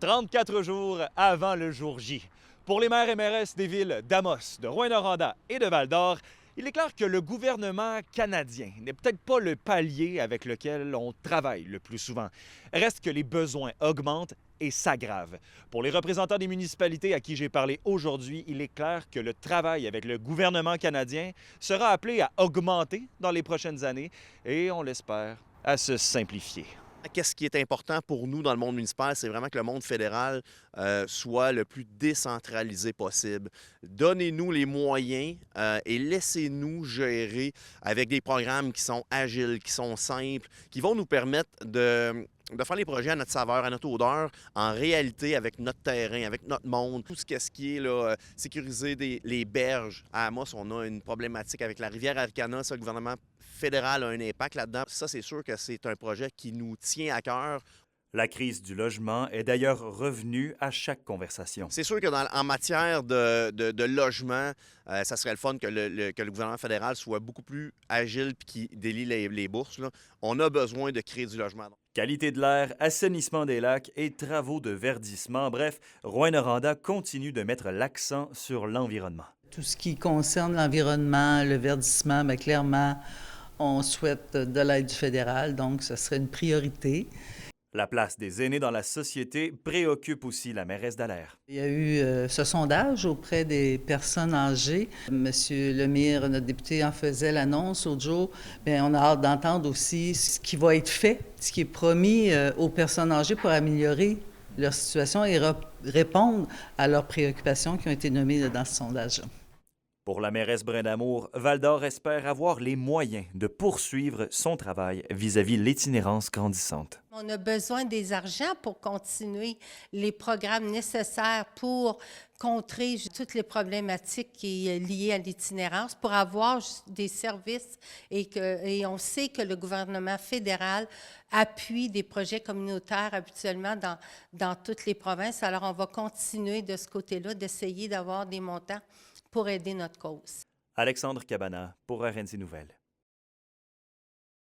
34 jours avant le jour J. Pour les maires et mairesses des villes d'Amos, de Rouyn-Noranda et de Val-d'Or, il est clair que le gouvernement canadien n'est peut-être pas le palier avec lequel on travaille le plus souvent. Reste que les besoins augmentent et s'aggravent. Pour les représentants des municipalités à qui j'ai parlé aujourd'hui, il est clair que le travail avec le gouvernement canadien sera appelé à augmenter dans les prochaines années et, on l'espère, à se simplifier. Qu'est-ce qui est important pour nous dans le monde municipal, c'est vraiment que le monde fédéral soit le plus décentralisé possible. Donnez-nous les moyens et laissez-nous gérer avec des programmes qui sont agiles, qui sont simples, qui vont nous permettre de faire les projets à notre saveur, à notre odeur, en réalité avec notre terrain, avec notre monde. Tout ce qui est là, sécuriser les berges. À Amos, on a une problématique avec la rivière Arcana. Ça, le gouvernement fédéral a un impact là-dedans. Ça, c'est sûr que c'est un projet qui nous tient à cœur. La crise du logement est d'ailleurs revenue à chaque conversation. C'est sûr que en matière de logement, ça serait le fun que le gouvernement fédéral soit beaucoup plus agile et qu'il délie les bourses, là. On a besoin de créer du logement. Qualité de l'air, assainissement des lacs et travaux de verdissement. Bref, Rouyn-Noranda continue de mettre l'accent sur l'environnement. Tout ce qui concerne l'environnement, le verdissement, bien, clairement, on souhaite de l'aide du fédéral, donc ce serait une priorité. La place des aînés dans la société préoccupe aussi la mairesse Dallaire. Il y a eu ce sondage auprès des personnes âgées. Monsieur Lemire, notre député, en faisait l'annonce l'autre jour. Bien, on a hâte d'entendre aussi ce qui va être fait, ce qui est promis aux personnes âgées pour améliorer leur situation et répondre à leurs préoccupations qui ont été nommées dans ce sondage. Pour la mairesse Brindamour, Val-d'Or espère avoir les moyens de poursuivre son travail vis-à-vis l'itinérance grandissante. On a besoin des argents pour continuer les programmes nécessaires pour contrer toutes les problématiques qui sont liées à l'itinérance, pour avoir des services et on sait que le gouvernement fédéral appuie des projets communautaires habituellement dans toutes les provinces. Alors, on va continuer de ce côté-là, d'essayer d'avoir des montants pour aider notre cause. Alexandre Cabana pour RNC Nouvelles.